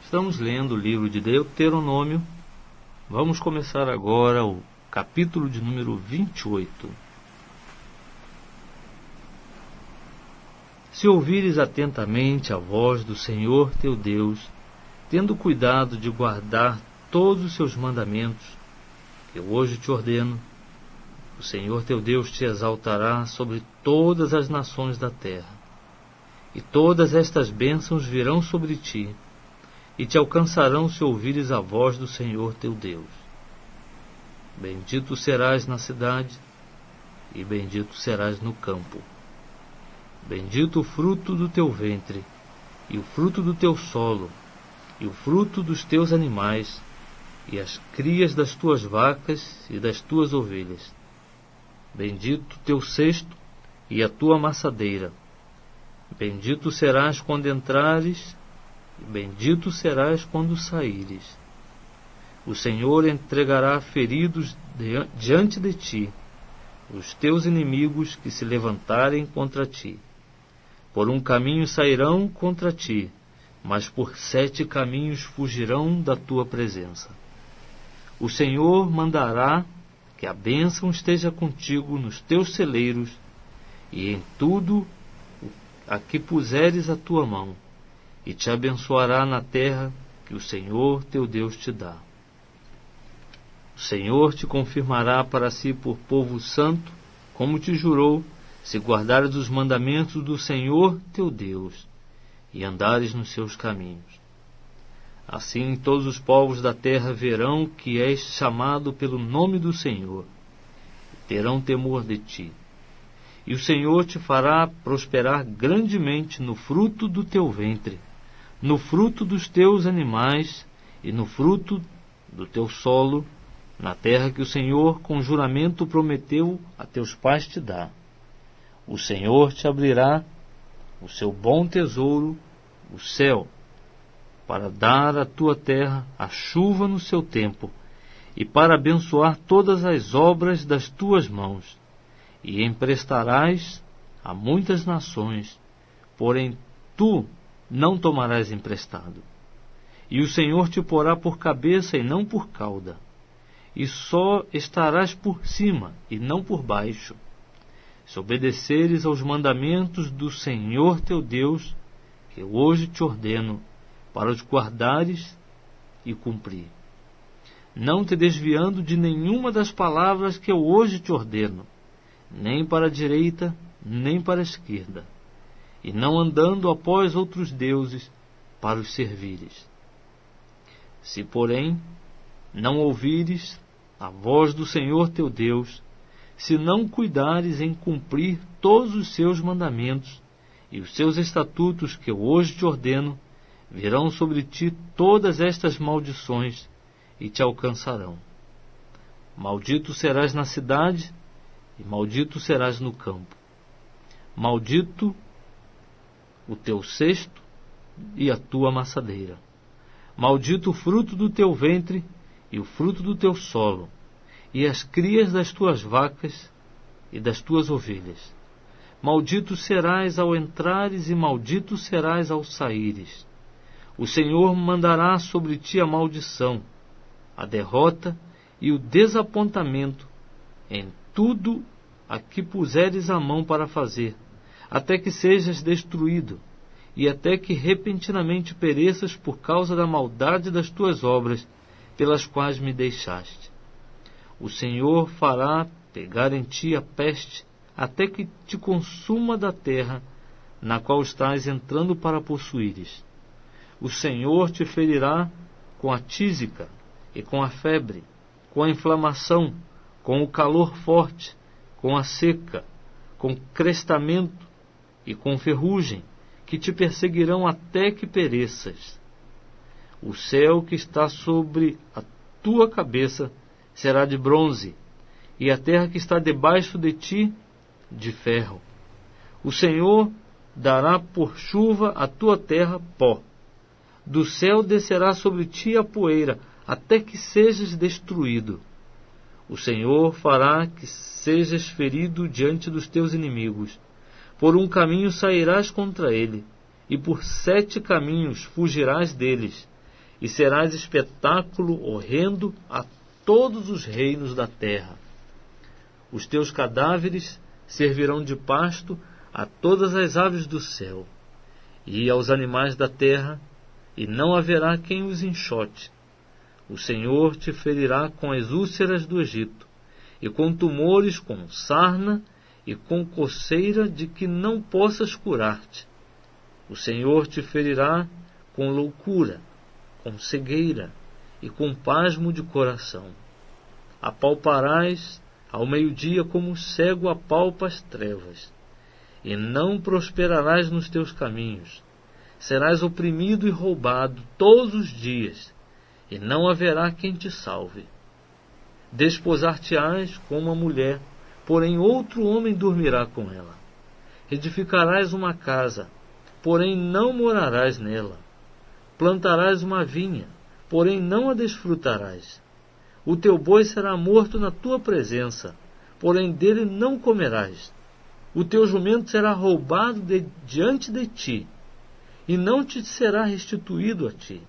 Estamos lendo o livro de Deuteronômio. Vamos começar agora o capítulo de número 28. Se ouvires atentamente a voz do Senhor teu Deus, tendo cuidado de guardar todos os seus mandamentos, que eu hoje te ordeno, o Senhor teu Deus te exaltará sobre todas as nações da terra, e todas estas bênçãos virão sobre ti, e te alcançarão se ouvires a voz do Senhor teu Deus. Bendito serás na cidade, e bendito serás no campo. Bendito o fruto do teu ventre, e o fruto do teu solo, e o fruto dos teus animais, e as crias das tuas vacas e das tuas ovelhas. Bendito o teu cesto e a tua amassadeira. Bendito serás quando entrares, e bendito serás quando saíres. O Senhor entregará feridos diante de ti, os teus inimigos que se levantarem contra ti. Por um caminho sairão contra ti, mas por 7 caminhos fugirão da tua presença. O Senhor mandará que a bênção esteja contigo nos teus celeiros e em tudo a que puseres a tua mão, e te abençoará na terra que o Senhor teu Deus te dá. O Senhor te confirmará para si por povo santo, como te jurou, se guardares os mandamentos do Senhor teu Deus, e andares nos seus caminhos. Assim todos os povos da terra verão que és chamado pelo nome do Senhor, e terão temor de ti. E o Senhor te fará prosperar grandemente no fruto do teu ventre, no fruto dos teus animais e no fruto do teu solo, na terra que o Senhor com juramento prometeu a teus pais te dar. O Senhor te abrirá o seu bom tesouro, o céu, para dar à tua terra a chuva no seu tempo, e para abençoar todas as obras das tuas mãos, e emprestarás a muitas nações, porém tu não tomarás emprestado. E o Senhor te porá por cabeça e não por cauda, e só estarás por cima e não por baixo, se obedeceres aos mandamentos do Senhor teu Deus, que eu hoje te ordeno, para os guardares e cumprir, não te desviando de nenhuma das palavras que eu hoje te ordeno, nem para a direita, nem para a esquerda, e não andando após outros deuses para os servires. Se, porém, não ouvires a voz do Senhor teu Deus, se não cuidares em cumprir todos os seus mandamentos e os seus estatutos que eu hoje te ordeno, virão sobre ti todas estas maldições e te alcançarão. Maldito serás na cidade e maldito serás no campo. Maldito o teu cesto e a tua amassadeira. Maldito o fruto do teu ventre e o fruto do teu solo, e as crias das tuas vacas e das tuas ovelhas. Maldito serás ao entrares e maldito serás ao saíres. O Senhor mandará sobre ti a maldição, a derrota e o desapontamento em tudo a que puseres a mão para fazer, até que sejas destruído, e até que repentinamente pereças por causa da maldade das tuas obras, pelas quais me deixaste. O Senhor fará pegar em ti a peste, até que te consuma da terra, na qual estás entrando para possuíres. O Senhor te ferirá com a tísica e com a febre, com a inflamação, com o calor forte, com a seca, com crestamento e com ferrugem, que te perseguirão até que pereças. O céu que está sobre a tua cabeça será de bronze, e a terra que está debaixo de ti, de ferro. O Senhor dará por chuva a tua terra pó. Do céu descerá sobre ti a poeira, até que sejas destruído. O Senhor fará que sejas ferido diante dos teus inimigos. Por um caminho sairás contra ele, e por 7 caminhos fugirás deles, e serás espetáculo horrendo a todos os reinos da terra. Os teus cadáveres servirão de pasto a todas as aves do céu e aos animais da terra, e não haverá quem os enxote. O Senhor te ferirá com as úlceras do Egito, e com tumores, com sarna e com coceira de que não possas curar-te. O Senhor te ferirá com loucura, com cegueira e com pasmo de coração. Apalparás ao meio-dia como o cego apalpa as trevas, e não prosperarás nos teus caminhos. Serás oprimido e roubado todos os dias, e não haverá quem te salve. Desposar-te-ás com uma mulher, porém outro homem dormirá com ela. Edificarás uma casa, porém não morarás nela. Plantarás uma vinha, porém não a desfrutarás. O teu boi será morto na tua presença, porém dele não comerás. O teu jumento será roubado diante de ti, e não te será restituído a ti.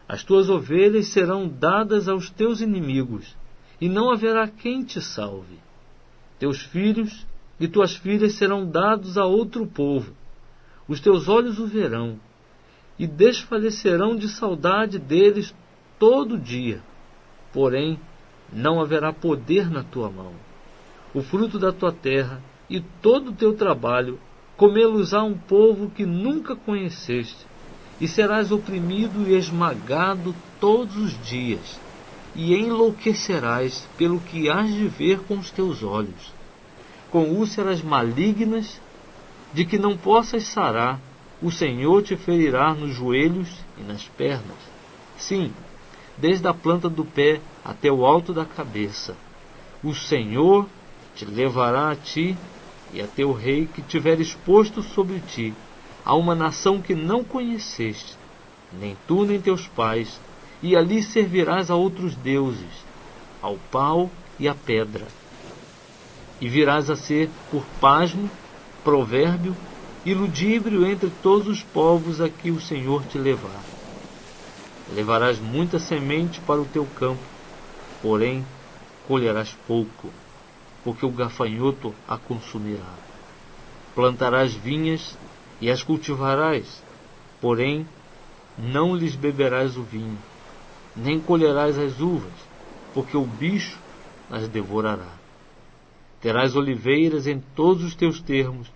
As tuas ovelhas serão dadas aos teus inimigos, e não haverá quem te salve. Teus filhos e tuas filhas serão dados a outro povo. Os teus olhos o verão, e desfalecerão de saudade deles todo dia. Porém, não haverá poder na tua mão. O fruto da tua terra e todo o teu trabalho comê-los-á um povo que nunca conheceste, e serás oprimido e esmagado todos os dias, e enlouquecerás pelo que hás de ver com os teus olhos, com úlceras malignas, de que não possas sarar. O Senhor te ferirá nos joelhos e nas pernas, sim, desde a planta do pé até o alto da cabeça. O Senhor te levará a ti e a teu rei que tiver exposto sobre ti, a uma nação que não conheceste, nem tu nem teus pais, e ali servirás a outros deuses, ao pau e à pedra. E virás a ser por pasmo, provérbio e ludíbrio entre todos os povos a que o Senhor te levar. Levarás muita semente para o teu campo, porém colherás pouco, porque o gafanhoto a consumirá. Plantarás vinhas e as cultivarás, porém não lhes beberás o vinho, nem colherás as uvas, porque o bicho as devorará. Terás oliveiras em todos os teus termos,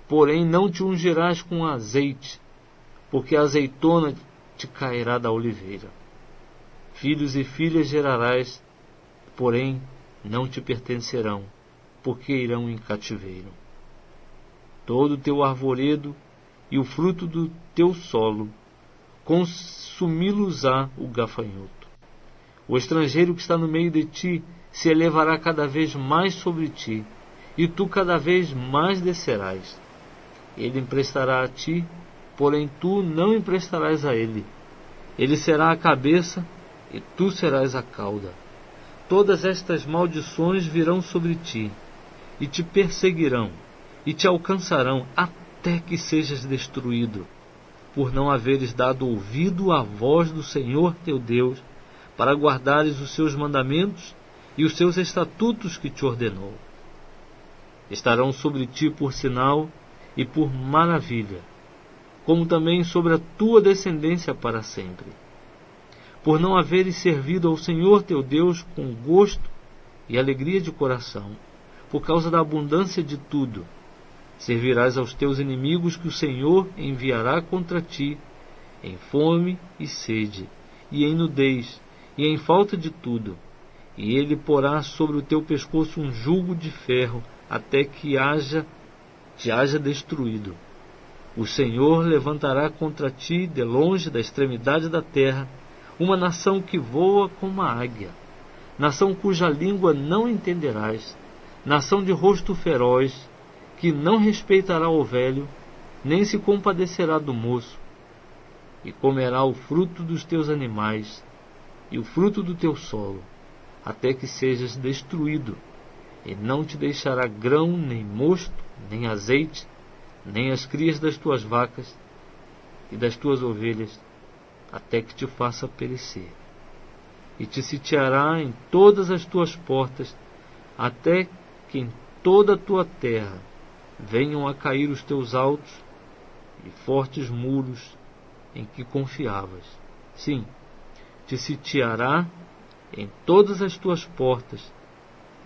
porém não te ungirás com azeite, porque a azeitona te cairá da oliveira. Filhos e filhas gerarás, porém não te pertencerão, porque irão em cativeiro. Todo o teu arvoredo e o fruto do teu solo consumi-los-á o gafanhoto. O estrangeiro que está no meio de ti se elevará cada vez mais sobre ti, e tu cada vez mais descerás. Ele emprestará a ti, porém tu não emprestarás a ele. Ele será a cabeça, e tu serás a cauda. Todas estas maldições virão sobre ti, e te perseguirão, e te alcançarão até que sejas destruído, por não haveres dado ouvido à voz do Senhor teu Deus, para guardares os seus mandamentos e os seus estatutos que te ordenou. Estarão sobre ti por sinal e por maravilha, como também sobre a tua descendência para sempre, por não haveres servido ao Senhor teu Deus com gosto e alegria de coração, por causa da abundância de tudo. Servirás aos teus inimigos que o Senhor enviará contra ti, em fome e sede, e em nudez, e em falta de tudo, e ele porá sobre o teu pescoço um jugo de ferro, até que te haja destruído. O Senhor levantará contra ti, de longe da extremidade da terra, uma nação que voa como a águia, nação cuja língua não entenderás, nação de rosto feroz, que não respeitará o velho, nem se compadecerá do moço, e comerá o fruto dos teus animais e o fruto do teu solo, até que sejas destruído, e não te deixará grão, nem mosto, nem azeite, nem as crias das tuas vacas e das tuas ovelhas, até que te faça perecer. E te sitiará em todas as tuas portas, até que em toda a tua terra venham a cair os teus altos e fortes muros em que confiavas. Sim, te sitiará em todas as tuas portas,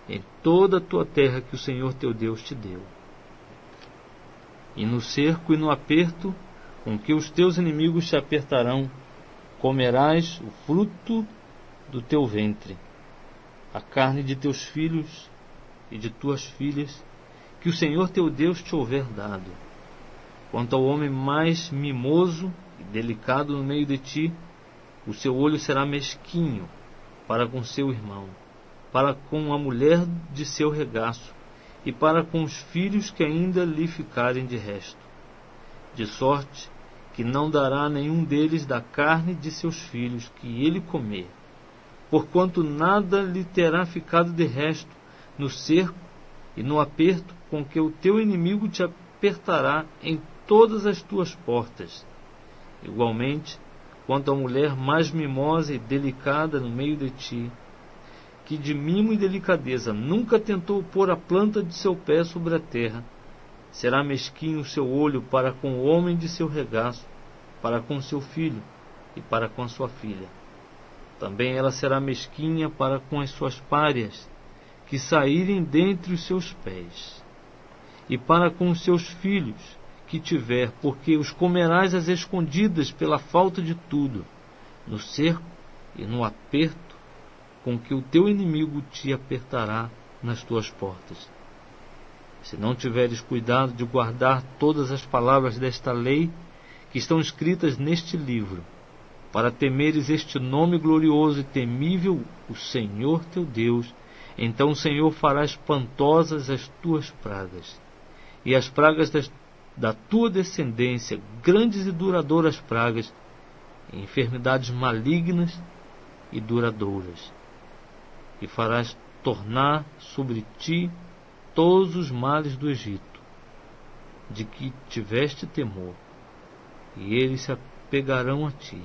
em toda a tua terra que o Senhor teu Deus te deu. E no cerco e no aperto com que os teus inimigos te apertarão, comerás o fruto do teu ventre, a carne de teus filhos e de tuas filhas, que o Senhor teu Deus te houver dado. Quanto ao homem mais mimoso e delicado no meio de ti, o seu olho será mesquinho para com seu irmão, para com a mulher de seu regaço, e para com os filhos que ainda lhe ficarem de resto, de sorte que não dará a nenhum deles da carne de seus filhos que ele comer, porquanto nada lhe terá ficado de resto no cerco e no aperto com que o teu inimigo te apertará em todas as tuas portas. Igualmente, quanto à mulher mais mimosa e delicada no meio de ti, que de mimo e delicadeza nunca tentou pôr a planta de seu pé sobre a terra, será mesquinho o seu olho para com o homem de seu regaço, para com seu filho e para com a sua filha. Também ela será mesquinha para com as suas párias, que saírem dentre os seus pés, e para com os seus filhos que tiver, porque os comerás às escondidas pela falta de tudo, no cerco e no aperto com que o teu inimigo te apertará nas tuas portas. Se não tiveres cuidado de guardar todas as palavras desta lei que estão escritas neste livro, para temeres este nome glorioso e temível, o Senhor teu Deus, então o Senhor fará espantosas as tuas pragas, e as pragas da tua descendência, grandes e duradouras pragas, e enfermidades malignas e duradouras. E farás tornar sobre ti todos os males do Egito, de que tiveste temor, e eles se apegarão a ti.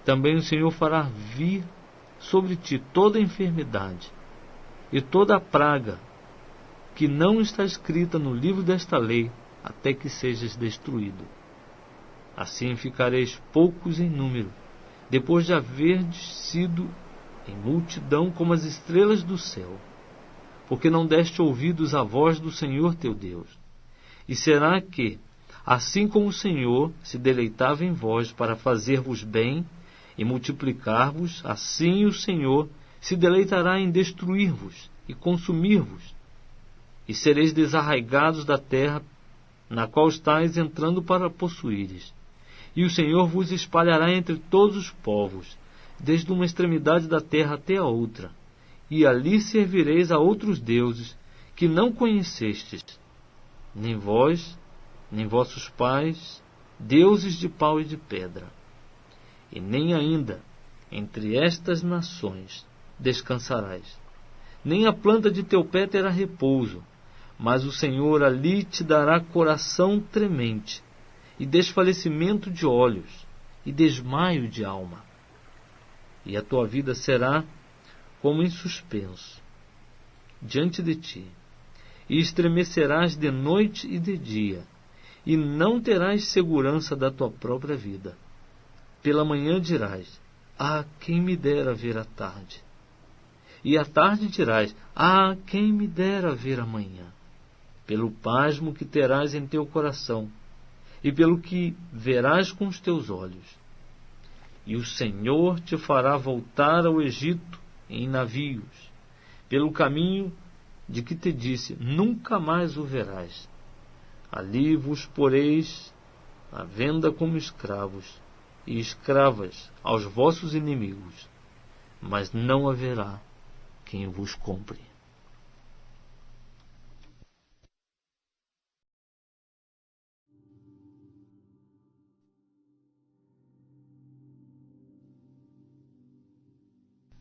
Também o Senhor fará vir sobre ti toda a enfermidade e toda a praga que não está escrita no livro desta lei, até que sejas destruído. Assim ficareis poucos em número, depois de haverdes sido em multidão como as estrelas do céu, porque não deste ouvidos à voz do Senhor teu Deus. E será que, assim como o Senhor se deleitava em vós para fazer-vos bem e multiplicar-vos, assim o Senhor se deleitará em destruir-vos e consumir-vos, e sereis desarraigados da terra na qual estáis entrando para possuíres. E o Senhor vos espalhará entre todos os povos, desde uma extremidade da terra até a outra, e ali servireis a outros deuses que não conhecestes, nem vós, nem vossos pais, deuses de pau e de pedra. E nem ainda entre estas nações descansarás, nem a planta de teu pé terá repouso, mas o Senhor ali te dará coração tremente, e desfalecimento de olhos, e desmaio de alma. E a tua vida será como em suspenso diante de ti, e estremecerás de noite e de dia, e não terás segurança da tua própria vida. Pela manhã dirás: ah, quem me dera ver a tarde. E à tarde dirás: ah, quem me dera ver amanhã. Pelo pasmo que terás em teu coração, e pelo que verás com os teus olhos. E o Senhor te fará voltar ao Egito em navios, pelo caminho de que te disse: nunca mais o verás. Ali vos poreis à venda como escravos e escravas aos vossos inimigos, mas não haverá quem vos compre.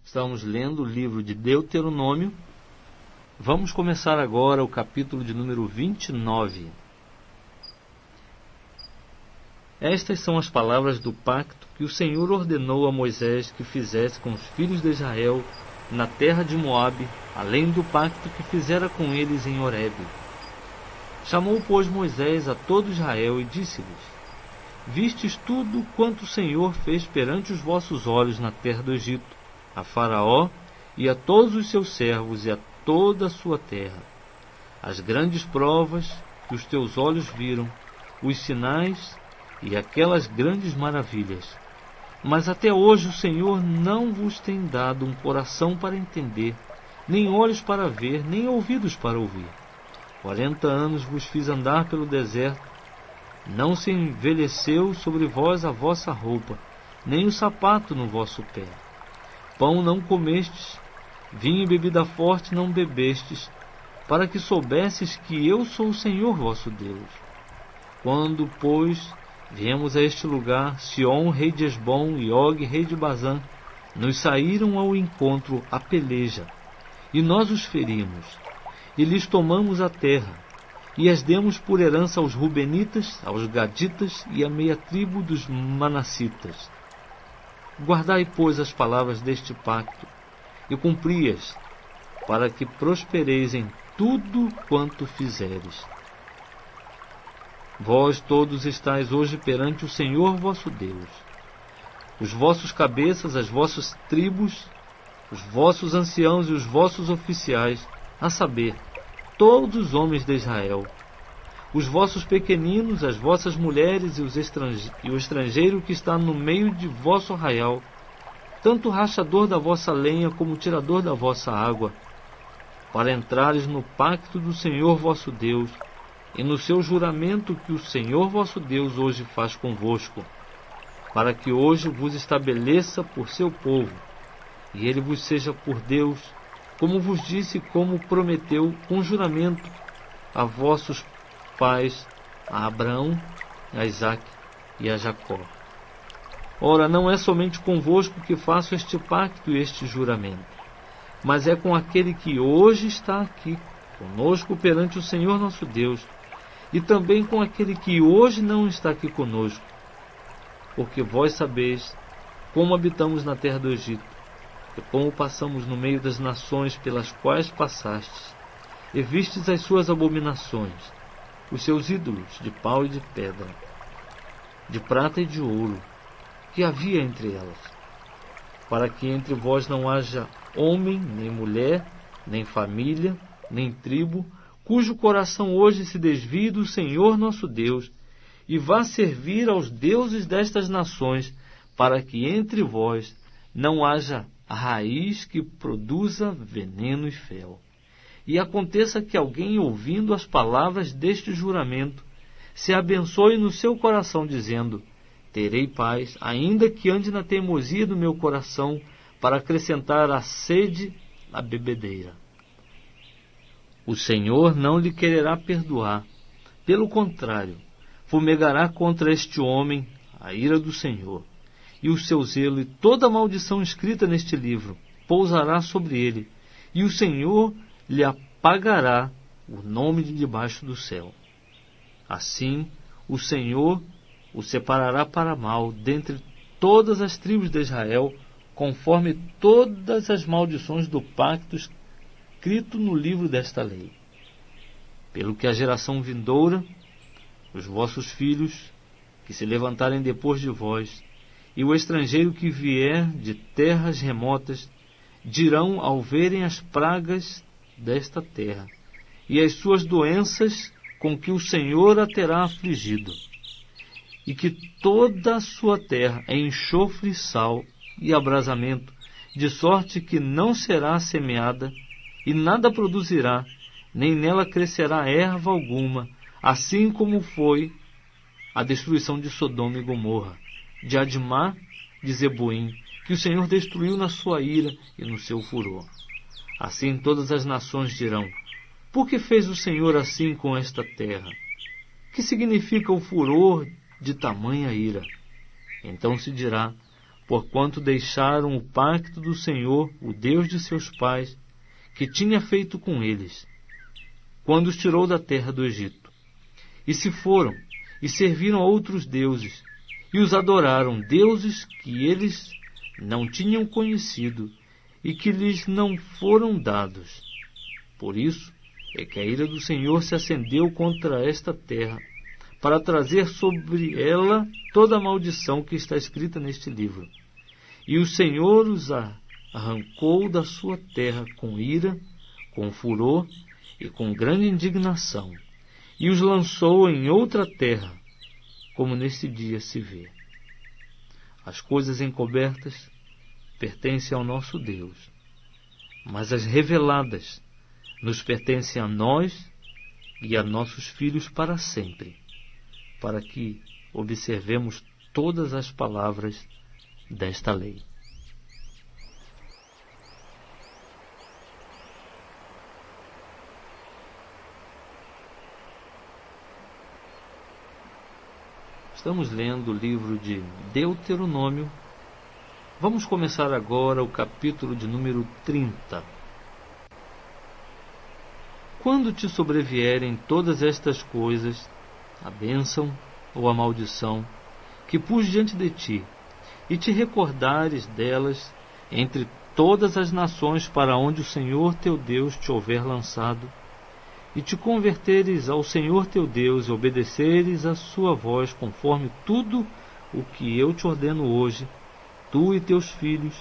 Estamos lendo o livro de Deuteronômio. Vamos começar agora o capítulo de número 29. Estas são as palavras do pacto que o Senhor ordenou a Moisés que fizesse com os filhos de Israel na terra de Moabe, além do pacto que fizera com eles em Horebe. Chamou, pois, Moisés a todo Israel e disse-lhes: Vistes tudo quanto o Senhor fez perante os vossos olhos na terra do Egito, a Faraó e a todos os seus servos e a toda a sua terra. As grandes provas que os teus olhos viram, os sinais e aquelas grandes maravilhas. Mas até hoje o Senhor não vos tem dado um coração para entender, nem olhos para ver, nem ouvidos para ouvir. 40 anos vos fiz andar pelo deserto, não se envelheceu sobre vós a vossa roupa, nem o sapato no vosso pé. Pão não comestes, vinho e bebida forte não bebestes, para que soubesses que eu sou o Senhor vosso Deus. Quando, pois, viemos a este lugar, Sion, rei de Hesbom, e Og, rei de Bazã, nos saíram ao encontro a peleja, e nós os ferimos, e lhes tomamos a terra, e as demos por herança aos Rubenitas, aos Gaditas e à meia tribo dos Manassitas. Guardai, pois, as palavras deste pacto, e cumpri-as, para que prospereis em tudo quanto fizeres. Vós todos estáis hoje perante o Senhor vosso Deus. Os vossos cabeças, as vossas tribos, os vossos anciãos e os vossos oficiais, a saber, todos os homens de Israel, os vossos pequeninos, as vossas mulheres e o estrangeiro que está no meio de vosso arraial, tanto o rachador da vossa lenha como o tirador da vossa água, para entrares no pacto do Senhor vosso Deus e no seu juramento que o Senhor vosso Deus hoje faz convosco, para que hoje vos estabeleça por seu povo, e ele vos seja por Deus, como vos disse e como prometeu com juramento a vossos pais, a Abraão, a Isaque e a Jacó. Ora, não é somente convosco que faço este pacto e este juramento, mas é com aquele que hoje está aqui, conosco perante o Senhor nosso Deus, e também com aquele que hoje não está aqui conosco, porque vós sabeis como habitamos na terra do Egito, e como passamos no meio das nações pelas quais passastes, e vistes as suas abominações, os seus ídolos de pau e de pedra, de prata e de ouro, que havia entre elas, para que entre vós não haja homem, nem mulher, nem família, nem tribo, cujo coração hoje se desvie do Senhor nosso Deus, e vá servir aos deuses destas nações, para que entre vós não haja a raiz que produza veneno e fel. E aconteça que alguém, ouvindo as palavras deste juramento, se abençoe no seu coração, dizendo: terei paz, ainda que ande na teimosia do meu coração, para acrescentar à sede a bebedeira. O Senhor não lhe quererá perdoar. Pelo contrário, fumegará contra este homem a ira do Senhor, e o seu zelo e toda a maldição escrita neste livro pousará sobre ele, e o Senhor lhe apagará o nome de debaixo do céu. Assim, o Senhor o separará para mal dentre todas as tribos de Israel, conforme todas as maldições do pacto escrito no livro desta lei. Pelo que a geração vindoura, os vossos filhos, que se levantarem depois de vós, e o estrangeiro que vier de terras remotas, dirão ao verem as pragas desta terra, e as suas doenças com que o Senhor a terá afligido, e que toda a sua terra é enxofre, sal e abrasamento, de sorte que não será semeada, e nada produzirá, nem nela crescerá erva alguma, assim como foi a destruição de Sodoma e Gomorra, de Admá, de Zeboim, que o Senhor destruiu na sua ira e no seu furor. Assim todas as nações dirão: por que fez o Senhor assim com esta terra? Que significa o furor de tamanha ira? Então se dirá: porquanto deixaram o pacto do Senhor, o Deus de seus pais, que tinha feito com eles, quando os tirou da terra do Egito. E se foram, e serviram a outros deuses, e os adoraram, deuses que eles não tinham conhecido e que lhes não foram dados. Por isso é que a ira do Senhor se acendeu contra esta terra, para trazer sobre ela toda a maldição que está escrita neste livro. E o Senhor os arrancou da sua terra com ira, com furor e com grande indignação, e os lançou em outra terra, como neste dia se vê. As coisas encobertas pertencem ao nosso Deus, mas as reveladas nos pertencem a nós e a nossos filhos para sempre, para que observemos todas as palavras desta lei. Estamos lendo o livro de Deuteronômio. Vamos começar agora o capítulo de número 30. Quando te sobrevierem todas estas coisas, a bênção ou a maldição, que pus diante de ti, e te recordares delas entre todas as nações para onde o Senhor teu Deus te houver lançado, e te converteres ao Senhor teu Deus e obedeceres a sua voz conforme tudo o que eu te ordeno hoje, tu e teus filhos,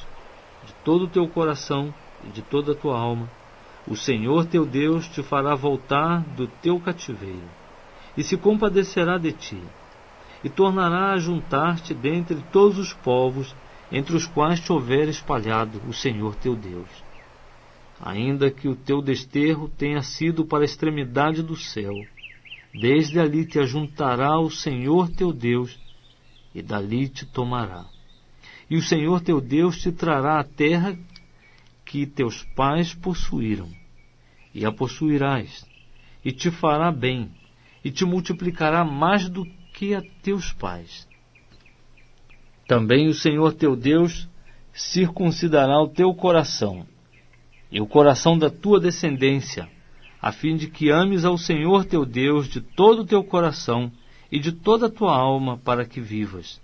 de todo o teu coração e de toda a tua alma, o Senhor teu Deus te fará voltar do teu cativeiro, e se compadecerá de ti, e tornará a juntar-te dentre todos os povos entre os quais te houver espalhado o Senhor teu Deus. Ainda que o teu desterro tenha sido para a extremidade do céu, desde ali te ajuntará o Senhor teu Deus, e dali te tomará. E o Senhor teu Deus te trará a terra que teus pais possuíram, e a possuirás, e te fará bem, e te multiplicará mais do que a teus pais. Também o Senhor teu Deus circuncidará o teu coração, e o coração da tua descendência, a fim de que ames ao Senhor teu Deus de todo o teu coração e de toda a tua alma, para que vivas.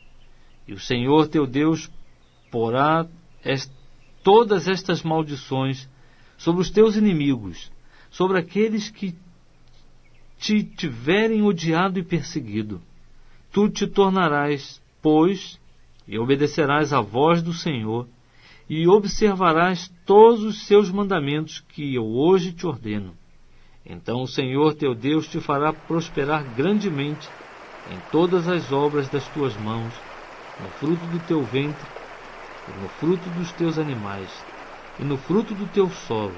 E o Senhor teu Deus porá todas estas maldições sobre os teus inimigos, sobre aqueles que te tiverem odiado e perseguido. Tu te tornarás, pois, e obedecerás à voz do Senhor, e observarás todos os seus mandamentos que eu hoje te ordeno. Então o Senhor teu Deus te fará prosperar grandemente em todas as obras das tuas mãos, no fruto do teu ventre, e no fruto dos teus animais, e no fruto do teu solo,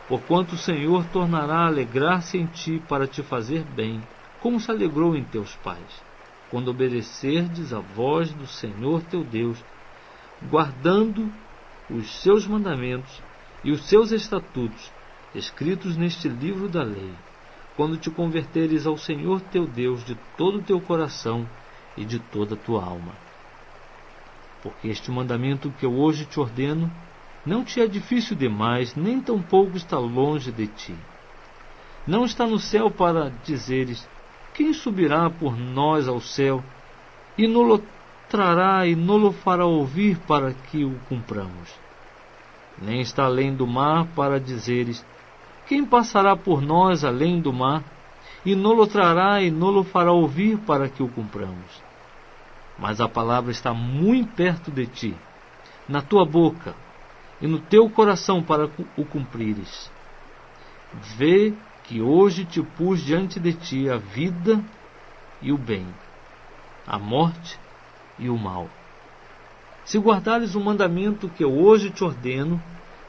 porquanto o Senhor tornará a alegrar-se em ti para te fazer bem, como se alegrou em teus pais, quando obedecerdes à voz do Senhor teu Deus, guardando os seus mandamentos e os seus estatutos, escritos neste livro da lei, quando te converteres ao Senhor teu Deus de todo o teu coração e de toda a tua alma. Porque este mandamento que eu hoje te ordeno não te é difícil demais, nem tampouco está longe de ti. Não está no céu para dizeres: quem subirá por nós ao céu, e no-lo trará e no-lo fará ouvir para que o cumpramos. Nem está além do mar para dizeres: quem passará por nós além do mar, e no-lo trará e no-lo fará ouvir para que o cumpramos. Mas a palavra está muito perto de ti, na tua boca e no teu coração, para o cumprires. Vê que hoje te pus diante de ti a vida e o bem, a morte e o mal. Se guardares o mandamento que eu hoje te ordeno,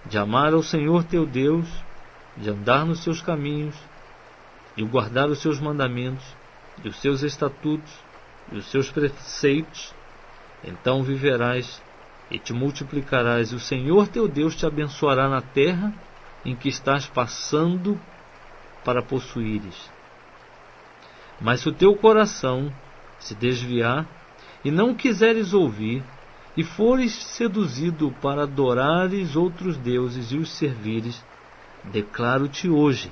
de amar ao Senhor teu Deus, de andar nos seus caminhos, de guardar os seus mandamentos, e os seus estatutos, e os seus preceitos, então viverás e te multiplicarás, e o Senhor teu Deus te abençoará na terra em que estás passando para possuíres. Mas se o teu coração se desviar, e não quiseres ouvir, e fores seduzido para adorares outros deuses e os servires, declaro-te hoje,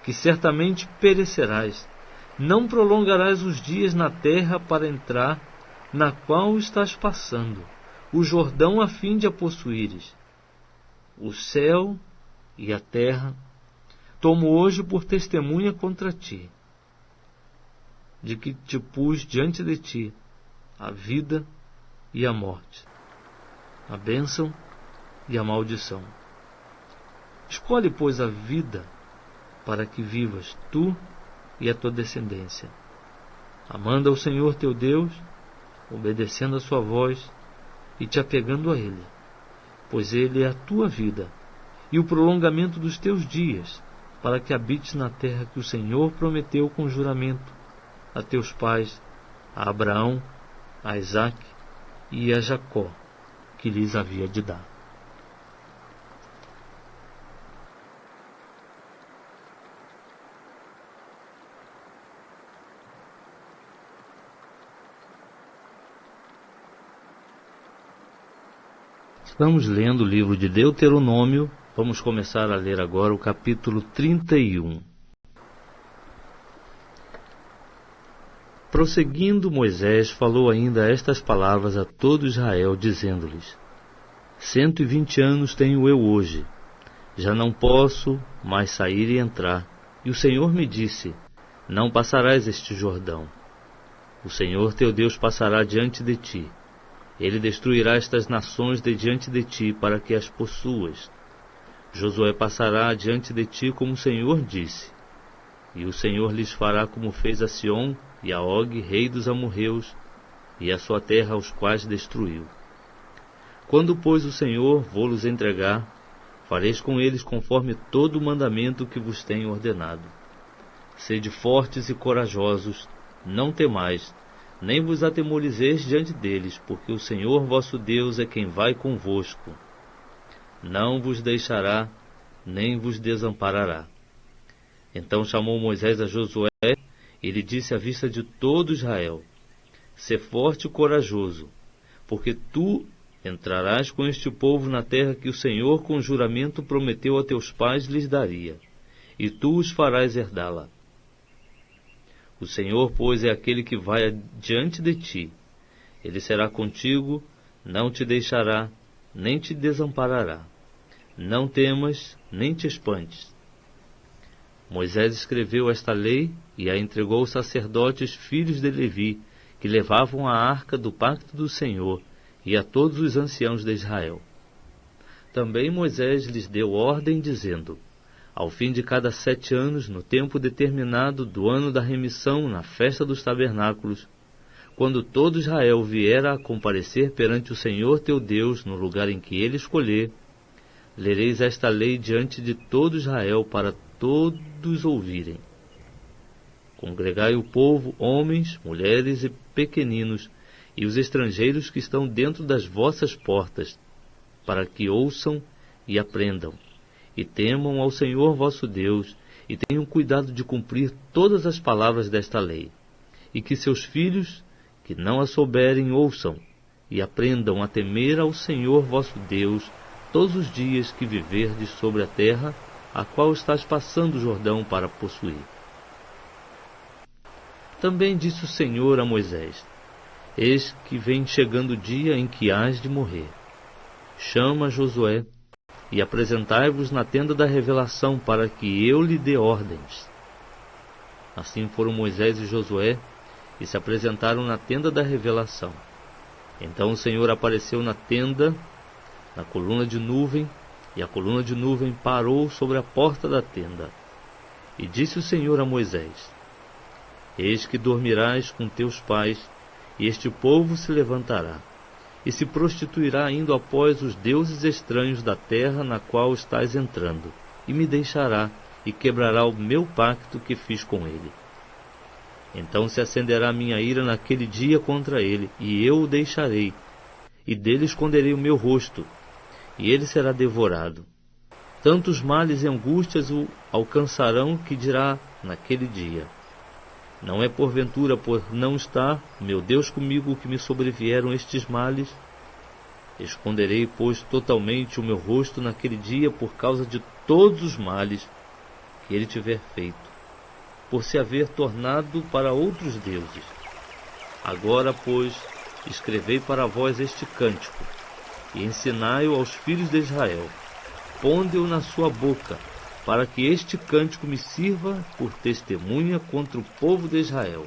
que certamente perecerás, não prolongarás os dias na terra para entrar, na qual estás passando, o Jordão a fim de a possuíres. O céu e a terra tomo hoje por testemunha contra ti, de que te pus diante de ti a vida e a morte, a bênção e a maldição. Escolhe, pois, a vida, para que vivas tu e a tua descendência, amando ao Senhor teu Deus, obedecendo a sua voz e te apegando a Ele, pois Ele é a tua vida e o prolongamento dos teus dias, para que habites na terra que o Senhor prometeu com juramento a teus pais, a Abraão, a Isaque e a Jacó, que lhes havia de dar. Estamos lendo o livro de Deuteronômio. Vamos começar a ler agora o capítulo 31. Prosseguindo, Moisés falou ainda estas palavras a todo Israel, dizendo-lhes: 120 anos tenho eu hoje, já não posso mais sair e entrar. E o Senhor me disse: não passarás este Jordão. O Senhor teu Deus passará diante de ti. Ele destruirá estas nações de diante de ti, para que as possuas. Josué passará diante de ti, como o Senhor disse. E o Senhor lhes fará como fez a Sión e a Og, rei dos amorreus, e a sua terra, aos quais destruiu. Quando, pois, o Senhor vou-los entregar, fareis com eles conforme todo o mandamento que vos tenho ordenado. Sede fortes e corajosos, não temais, nem vos atemorizeis diante deles, porque o Senhor vosso Deus é quem vai convosco. Não vos deixará, nem vos desamparará. Então chamou Moisés a Josué, e lhe disse à vista de todo Israel: sê forte e corajoso, porque tu entrarás com este povo na terra que o Senhor com juramento prometeu a teus pais lhes daria, e tu os farás herdá-la. O Senhor, pois, é aquele que vai adiante de ti. Ele será contigo, não te deixará, nem te desamparará. Não temas, nem te espantes. Moisés escreveu esta lei e a entregou aos sacerdotes, filhos de Levi, que levavam a arca do pacto do Senhor, e a todos os anciãos de Israel. Também Moisés lhes deu ordem, dizendo: ao fim de cada 7 anos, no tempo determinado do ano da remissão, na festa dos tabernáculos, quando todo Israel vier a comparecer perante o Senhor teu Deus, no lugar em que ele escolher, lereis esta lei diante de todo Israel, para todos ouvirem. Congregai o povo, homens, mulheres e pequeninos, e os estrangeiros que estão dentro das vossas portas, para que ouçam e aprendam, e temam ao Senhor vosso Deus, e tenham cuidado de cumprir todas as palavras desta lei, e que seus filhos, que não a souberem, ouçam, e aprendam a temer ao Senhor vosso Deus, todos os dias que viverdes sobre a terra, a qual estás passando o Jordão para possuir. Também disse o Senhor a Moisés: eis que vem chegando o dia em que hás de morrer. Chama Josué, e apresentai-vos na tenda da revelação, para que eu lhe dê ordens. Assim foram Moisés e Josué, e se apresentaram na tenda da revelação. Então o Senhor apareceu na tenda, na coluna de nuvem, e a coluna de nuvem parou sobre a porta da tenda. E disse o Senhor a Moisés: eis que dormirás com teus pais, e este povo se levantará, e se prostituirá indo após os deuses estranhos da terra na qual estás entrando, e me deixará, e quebrará o meu pacto que fiz com ele. Então se acenderá minha ira naquele dia contra ele, e eu o deixarei, e dele esconderei o meu rosto, e ele será devorado. Tantos males e angústias o alcançarão, que dirá naquele dia: não é porventura por não estar, meu Deus, comigo que me sobrevieram estes males? Esconderei, pois, totalmente o meu rosto naquele dia por causa de todos os males que ele tiver feito. por se haver tornado para outros deuses. Agora, pois, escrevei para vós este cântico, e ensinai-o aos filhos de Israel. Ponde-o na sua boca, para que este cântico me sirva por testemunha contra o povo de Israel.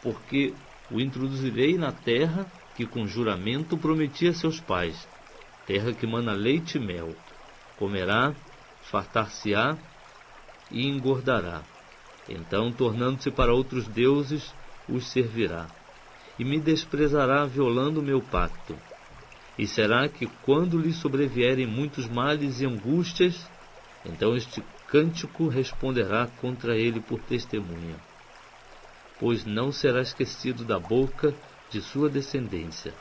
Porque o introduzirei na terra que com juramento prometi a seus pais, terra que mana leite e mel. Comerá, fartar-se-á e engordará. Então, tornando-se para outros deuses, os servirá. E me desprezará, violando o meu pacto. E será que, quando lhe sobrevierem muitos males e angústias, então este cântico responderá contra ele por testemunha. Pois não será esquecido da boca de sua descendência,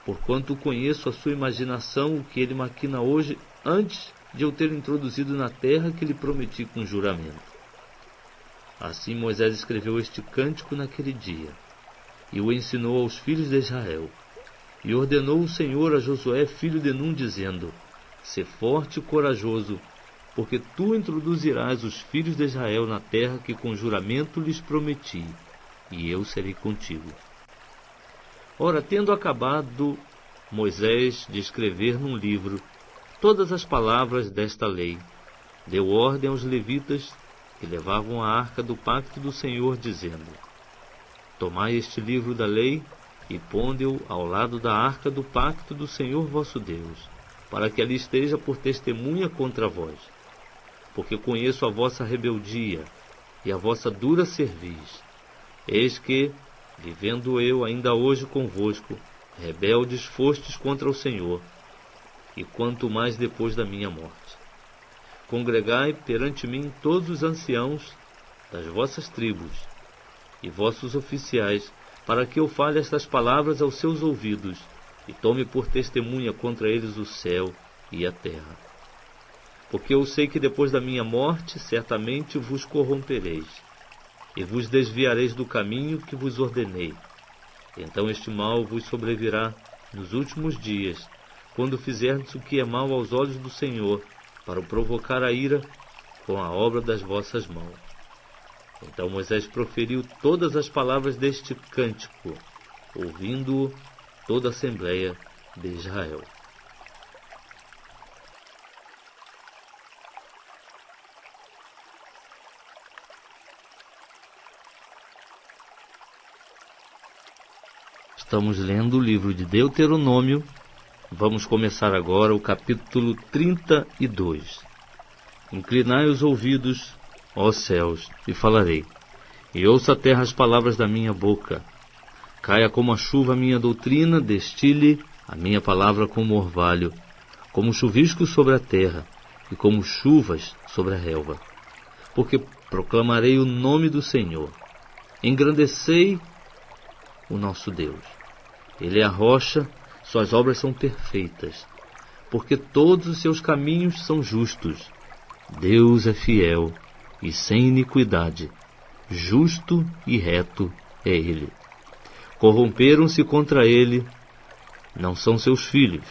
porquanto conheço a sua imaginação, o que ele maquina hoje, antes de eu ter introduzido na terra que lhe prometi com juramento. Assim Moisés escreveu este cântico naquele dia, e o ensinou aos filhos de Israel. E ordenou o Senhor a Josué, filho de Num, dizendo: Sê forte e corajoso, porque tu introduzirás os filhos de Israel na terra que com juramento lhes prometi, e eu serei contigo. Ora, tendo acabado Moisés de escrever num livro todas as palavras desta lei, deu ordem aos levitas que levavam a arca do pacto do Senhor, dizendo: Tomai este livro da lei e ponde-o ao lado da arca do pacto do Senhor vosso Deus, para que ali esteja por testemunha contra vós. Porque conheço a vossa rebeldia e a vossa dura cerviz. Eis que, vivendo eu ainda hoje convosco, rebeldes fostes contra o Senhor, e quanto mais depois da minha morte. Congregai perante mim todos os anciãos das vossas tribos e vossos oficiais, para que eu fale estas palavras aos seus ouvidos, e tome por testemunha contra eles o céu e a terra. Porque eu sei que depois da minha morte certamente vos corrompereis, e vos desviareis do caminho que vos ordenei. Então este mal vos sobrevirá nos últimos dias, quando fizerdes o que é mal aos olhos do Senhor, para o provocar a ira com a obra das vossas mãos. Então Moisés proferiu todas as palavras deste cântico, ouvindo-o toda a Assembleia de Israel. Estamos lendo o livro de Deuteronômio. Vamos começar agora o capítulo 32. Inclinai os ouvidos, ó céus, e falarei, e ouça a terra as palavras da minha boca. Caia como a chuva a minha doutrina, destile a minha palavra como orvalho, como chuvisco sobre a terra, e como chuvas sobre a relva. Porque proclamarei o nome do Senhor, engrandecei o nosso Deus. Ele é a rocha, suas obras são perfeitas, porque todos os seus caminhos são justos. Deus é fiel e sem iniquidade, justo e reto é Ele. Corromperam-se contra Ele, não são seus filhos,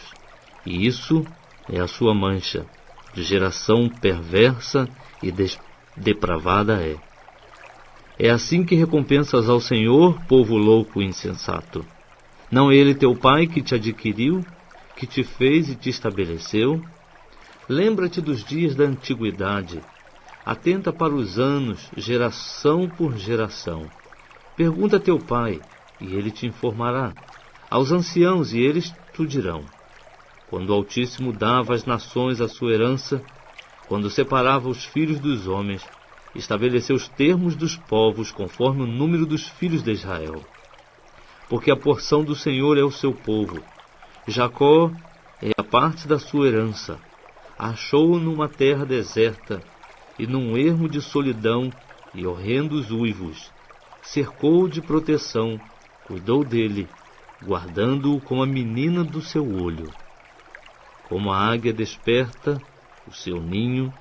e isso é a sua mancha, de geração perversa e depravada é. É assim que recompensas ao Senhor, povo louco e insensato. Não é Ele teu Pai que te adquiriu, que te fez e te estabeleceu? Lembra-te dos dias da antiguidade. Atenta para os anos, geração por geração. Pergunta a teu pai, e ele te informará. Aos anciãos, e eles te dirão. Quando o Altíssimo dava às nações a sua herança, quando separava os filhos dos homens, estabeleceu os termos dos povos conforme o número dos filhos de Israel. Porque a porção do Senhor é o seu povo. Jacó é a parte da sua herança. Achou-o numa terra deserta, e num ermo de solidão e horrendos uivos. Cercou-o de proteção, cuidou dele, guardando-o como a menina do seu olho. Como a águia desperta o seu ninho,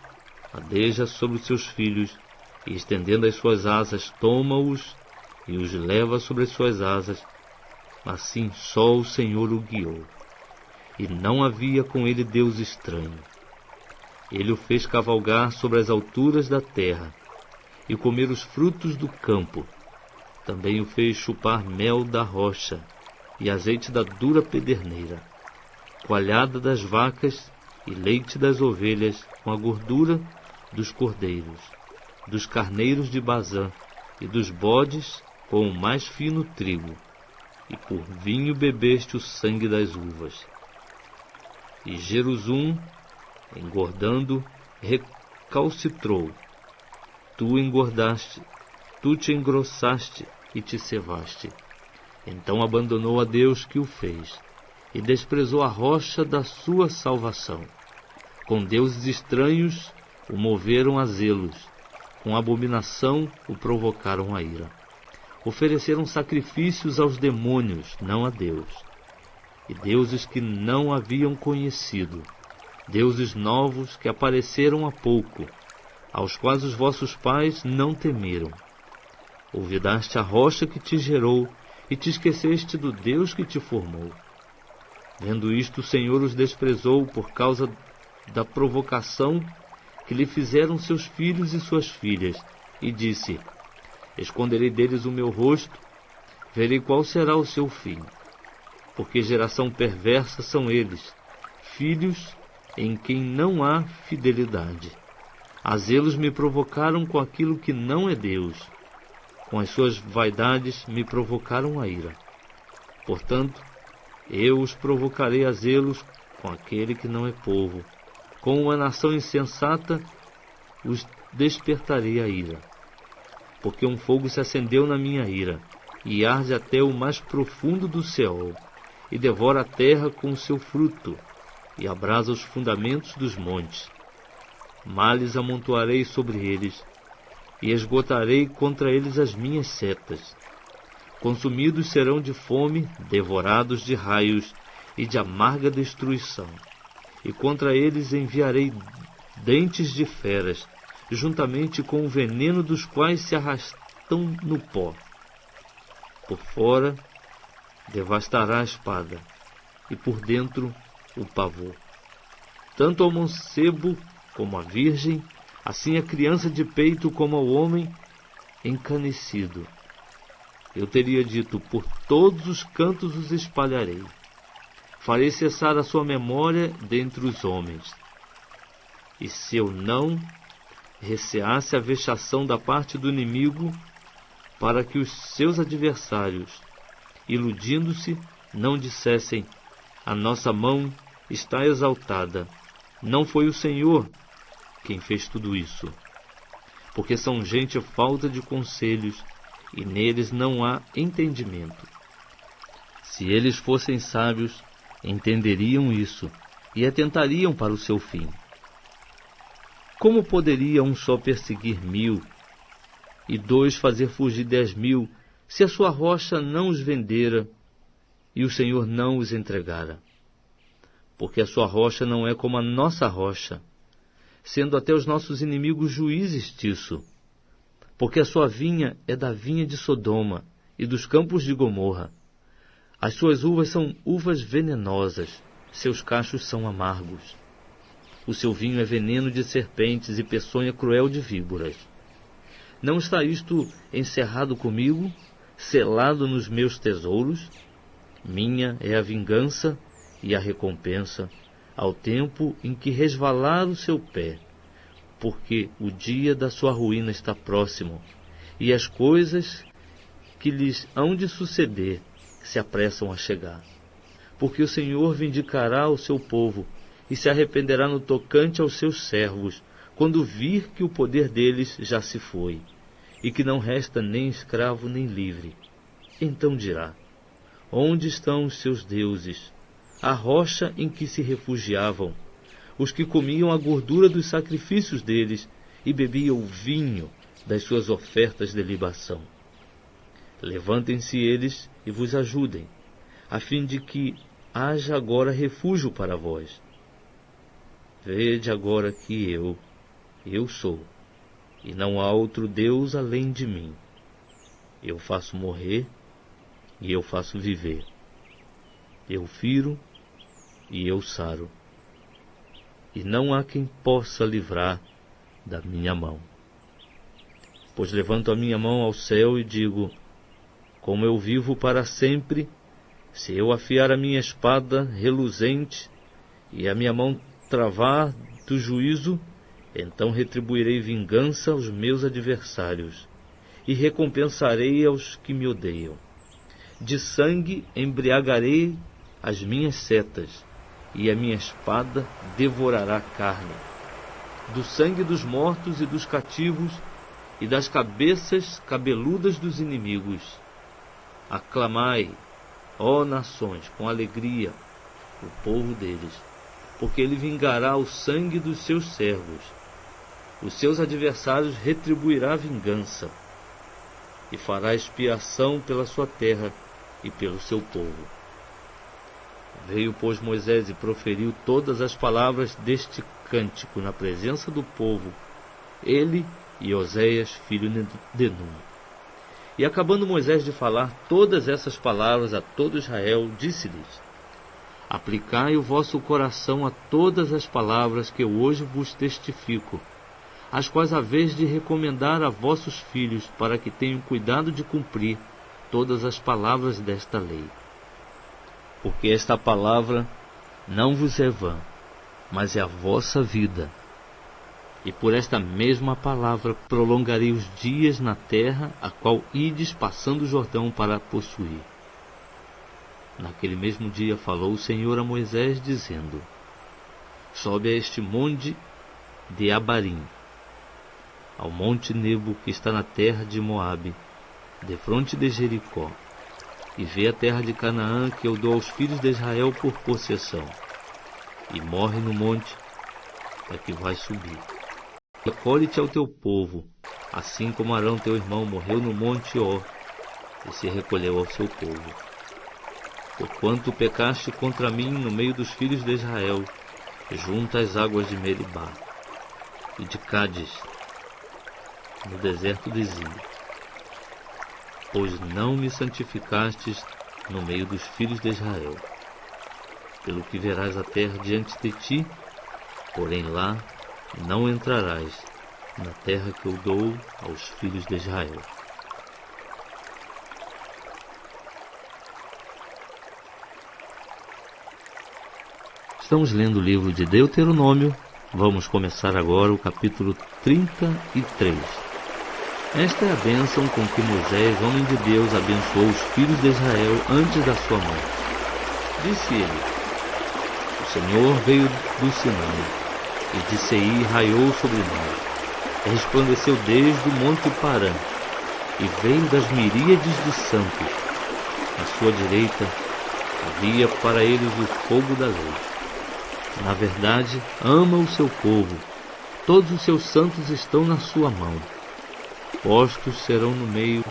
adeja sobre os seus filhos, e estendendo as suas asas, toma-os e os leva sobre as suas asas. Assim só o Senhor o guiou, e não havia com ele Deus estranho. Ele o fez cavalgar sobre as alturas da terra, e comer os frutos do campo. Também o fez chupar mel da rocha e azeite da dura pederneira, coalhada das vacas e leite das ovelhas, com a gordura dos cordeiros, dos carneiros de Bazã e dos bodes, com o mais fino trigo, e por vinho bebeste o sangue das uvas. E Jerusum, engordando, recalcitrou. Tu engordaste, tu te engrossaste e te cevaste. Então abandonou a Deus que o fez, e desprezou a rocha da sua salvação. Com deuses estranhos o moveram a zelos, com abominação o provocaram a ira. Ofereceram sacrifícios aos demônios, não a Deus, e deuses que não haviam conhecido, deuses novos que apareceram há pouco, aos quais os vossos pais não temeram. Olvidaste a rocha que te gerou e te esqueceste do Deus que te formou. Vendo isto, o Senhor os desprezou por causa da provocação que lhe fizeram seus filhos e suas filhas, e disse: esconderei deles o meu rosto, verei qual será o seu fim. Porque geração perversa são eles, filhos em quem não há fidelidade. A zelos me provocaram com aquilo que não é Deus, com as suas vaidades me provocaram a ira. Portanto, eu os provocarei a zelos com aquele que não é povo. Com uma nação insensata os despertarei a ira. Porque um fogo se acendeu na minha ira, e arde até o mais profundo do Seol, e devora a terra com o seu fruto, e abrasa os fundamentos dos montes. Males amontoarei sobre eles, e esgotarei contra eles as minhas setas. Consumidos serão de fome, devorados de raios e de amarga destruição. E contra eles enviarei dentes de feras, juntamente com o veneno dos quais se arrastam no pó. Por fora devastará a espada, e por dentro o pavor. Tanto ao mancebo como à virgem, assim a criança de peito como ao homem encanecido. Eu teria dito: por todos os cantos os espalharei. Farei cessar a sua memória dentre os homens. E se eu não receasse a vexação da parte do inimigo, para que os seus adversários, iludindo-se, não dissessem: a nossa mão está exaltada, não foi o Senhor quem fez tudo isso. Porque são gente falta de conselhos, e neles não há entendimento. Se eles fossem sábios, entenderiam isso, e atentariam para o seu fim. Como poderia um só perseguir 1000, e 2 fazer fugir 10.000, se a sua rocha não os vendera, e o Senhor não os entregara? Porque a sua rocha não é como a nossa rocha, sendo até os nossos inimigos juízes disso. Porque a sua vinha é da vinha de Sodoma e dos campos de Gomorra. As suas uvas são uvas venenosas, seus cachos são amargos. O seu vinho é veneno de serpentes e peçonha cruel de víboras. Não está isto encerrado comigo, selado nos meus tesouros? Minha é a vingança e a recompensa, ao tempo em que resvalar o seu pé, porque o dia da sua ruína está próximo, e as coisas que lhes hão de suceder se apressam a chegar. Porque o Senhor vindicará o seu povo, e se arrependerá no tocante aos seus servos, quando vir que o poder deles já se foi, e que não resta nem escravo nem livre. Então dirá: onde estão os seus deuses, a rocha em que se refugiavam, os que comiam a gordura dos sacrifícios deles e bebiam o vinho das suas ofertas de libação? Levantem-se eles e vos ajudem, a fim de que haja agora refúgio para vós. Vede agora que eu sou, e não há outro Deus além de mim. Eu faço morrer e eu faço viver. Eu firo e eu saro. E não há quem possa livrar da minha mão. Pois levanto a minha mão ao céu e digo: como eu vivo para sempre, se eu afiar a minha espada reluzente e a minha mão travar do juízo, então retribuirei vingança aos meus adversários e recompensarei aos que me odeiam. De sangue embriagarei as minhas setas, e a minha espada devorará carne. Do sangue dos mortos e dos cativos, e das cabeças cabeludas dos inimigos. Aclamai, ó nações, com alegria, o povo deles, porque ele vingará o sangue dos seus servos. Os seus adversários retribuirá vingança, e fará expiação pela sua terra e pelo seu povo. Veio, pois, Moisés e proferiu todas as palavras deste cântico na presença do povo, ele e Oséias, filho de Num. E acabando Moisés de falar todas essas palavras a todo Israel, disse-lhes: aplicai o vosso coração a todas as palavras que eu hoje vos testifico, as quais haveis de recomendar a vossos filhos, para que tenham cuidado de cumprir todas as palavras desta lei. Porque esta palavra não vos é vã, mas é a vossa vida. E por esta mesma palavra prolongarei os dias na terra, a qual ides passando o Jordão para possuir. Naquele mesmo dia falou o Senhor a Moisés, dizendo: sobe a este monte de Abarim, ao monte Nebo, que está na terra de Moabe, defronte de Jericó, e vê a terra de Canaã, que eu dou aos filhos de Israel por possessão. E morre no monte, é que vai subir. Recolhe-te ao teu povo, assim como Arão teu irmão morreu no monte Hor, e se recolheu ao seu povo. Porquanto pecaste contra mim no meio dos filhos de Israel, junto às águas de Meribá, e de Cádiz, no deserto de Zin. Pois não me santificastes no meio dos filhos de Israel. Pelo que verás a terra diante de ti, porém lá não entrarás, na terra que eu dou aos filhos de Israel. Estamos lendo o livro de Deuteronômio. Vamos começar agora o capítulo 33. Esta é a bênção com que Moisés, homem de Deus, abençoou os filhos de Israel antes da sua morte. Disse ele: o Senhor veio do Sinai, e de Seir raiou sobre nós, e resplandeceu desde o monte Parã, e veio das miríades de santos. À sua direita havia para eles o fogo da lei. Na verdade, ama o seu povo, todos os seus santos estão na sua mão. Postos serão no meio,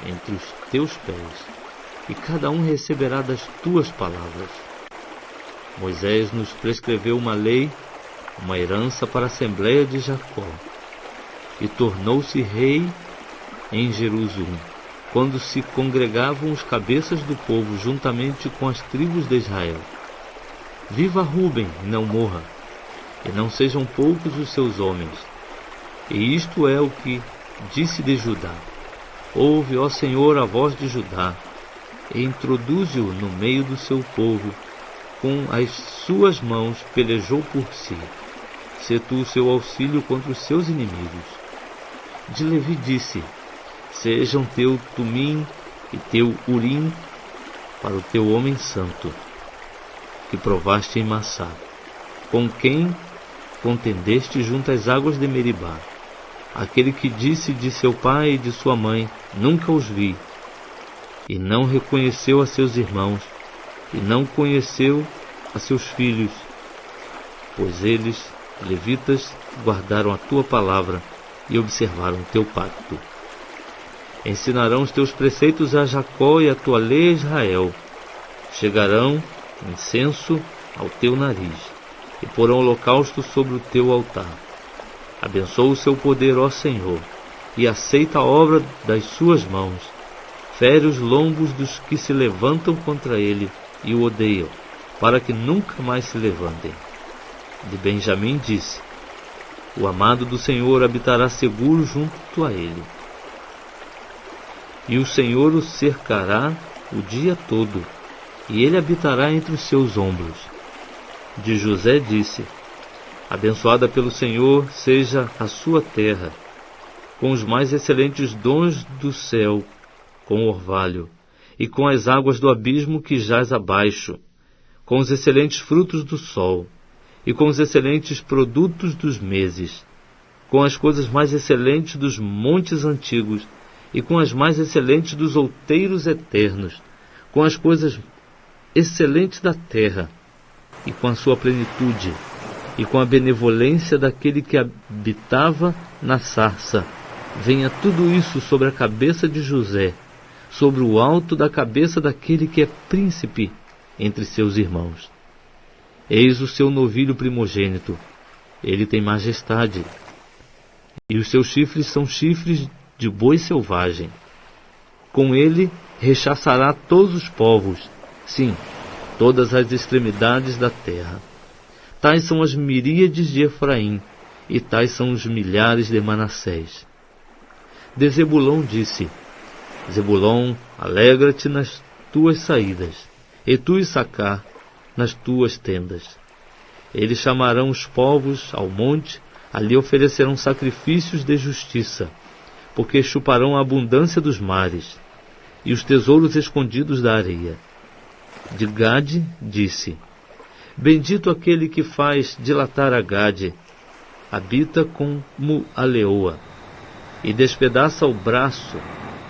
entre os teus pés, e cada um receberá das tuas palavras. Moisés nos prescreveu uma lei, uma herança para a Assembleia de Jacó, e tornou-se rei em Jerusalém, quando se congregavam os cabeças do povo juntamente com as tribos de Israel. Viva Ruben, e não morra, e não sejam poucos os seus homens. E isto é o que disse de Judá: ouve, ó Senhor, a voz de Judá, e introduze-o no meio do seu povo, com as suas mãos pelejou por si. Sê tu o seu auxílio contra os seus inimigos. De Levi disse: sejam teu Tumim e teu Urim para o teu homem santo, que provaste em Massá, com quem contendeste junto às águas de Meribá. Aquele que disse de seu pai e de sua mãe: nunca os vi, e não reconheceu a seus irmãos, e não conheceu a seus filhos, pois eles, levitas, guardaram a tua palavra e observaram o teu pacto. Ensinarão os teus preceitos a Jacó e a tua lei a Israel. Chegarão incenso ao teu nariz, e porão holocausto sobre o teu altar. Abençoa o seu poder, ó Senhor, e aceita a obra das suas mãos. Fere os lombos dos que se levantam contra ele e o odeiam, para que nunca mais se levantem. De Benjamim disse: o amado do Senhor habitará seguro junto a ele. e o Senhor o cercará o dia todo, e ele habitará entre os seus ombros. De José disse: abençoada pelo Senhor seja a sua terra, com os mais excelentes dons do céu, com o orvalho, e com as águas do abismo que jaz abaixo, com os excelentes frutos do sol, e com os excelentes produtos dos meses, com as coisas mais excelentes dos montes antigos, e com as mais excelentes dos outeiros eternos, com as coisas excelentes da terra, e com a sua plenitude, e com a benevolência daquele que habitava na sarça. Venha tudo isso sobre a cabeça de José, sobre o alto da cabeça daquele que é príncipe entre seus irmãos. Eis o seu novilho primogênito, ele tem majestade, e os seus chifres são chifres de boi selvagem. Com ele rechaçará todos os povos, sim, todas as extremidades da terra. Tais são as miríades de Efraim, e tais são os milhares de Manassés. De Zebulon disse: Zebulon, alegra-te nas tuas saídas, e tu, Issacar, nas tuas tendas. Eles chamarão os povos ao monte, ali oferecerão sacrifícios de justiça, porque chuparão a abundância dos mares, e os tesouros escondidos da areia. De Gade disse: bendito aquele que faz dilatar a Gade, habita como a leoa, e despedaça o braço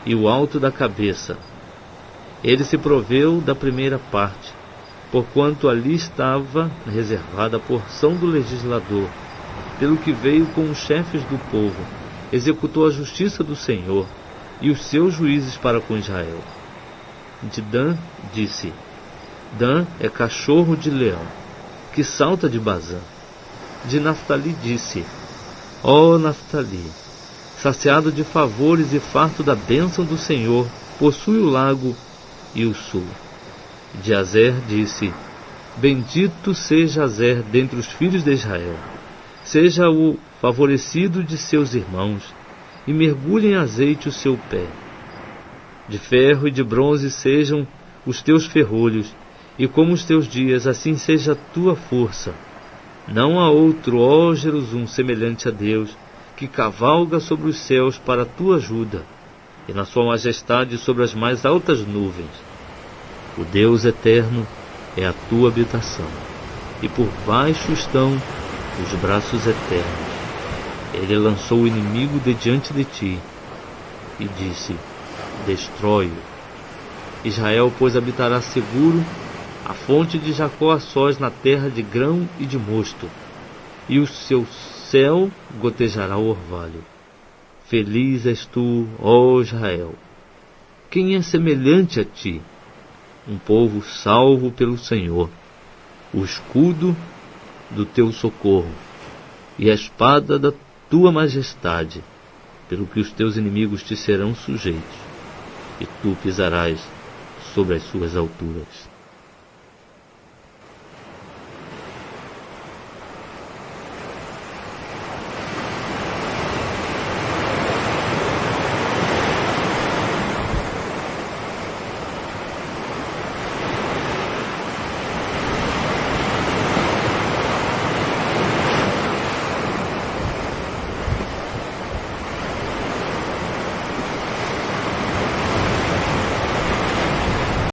e o alto da cabeça. Ele se proveu da primeira parte, porquanto ali estava reservada a porção do legislador, pelo que veio com os chefes do povo, executou a justiça do Senhor e os seus juízes para com Israel. De Dan disse: Dan é cachorro de leão, que salta de Bazã. De Naftali disse: ó Naftali, saciado de favores e farto da bênção do Senhor, possui o lago e o sul. De Azer disse: bendito seja Azer dentre os filhos de Israel, seja o favorecido de seus irmãos, e mergulhe em azeite o seu pé. De ferro e de bronze sejam os teus ferrolhos, e como os teus dias, assim seja a tua força. Não há outro, ó Jerusalém, semelhante a Deus, que cavalga sobre os céus para a tua ajuda, e na sua majestade sobre as mais altas nuvens. O Deus eterno é a tua habitação, e por baixo estão os braços eternos. Ele lançou o inimigo de diante de ti, e disse: destrói-o. Israel, pois, habitará seguro, a fonte de Jacó a sós na terra de grão e de mosto, e o seu céu gotejará o orvalho. Feliz és tu, ó Israel! Quem é semelhante a ti? Um povo salvo pelo Senhor, o escudo do teu socorro, e a espada da tua majestade, pelo que os teus inimigos te serão sujeitos, e tu pisarás sobre as suas alturas.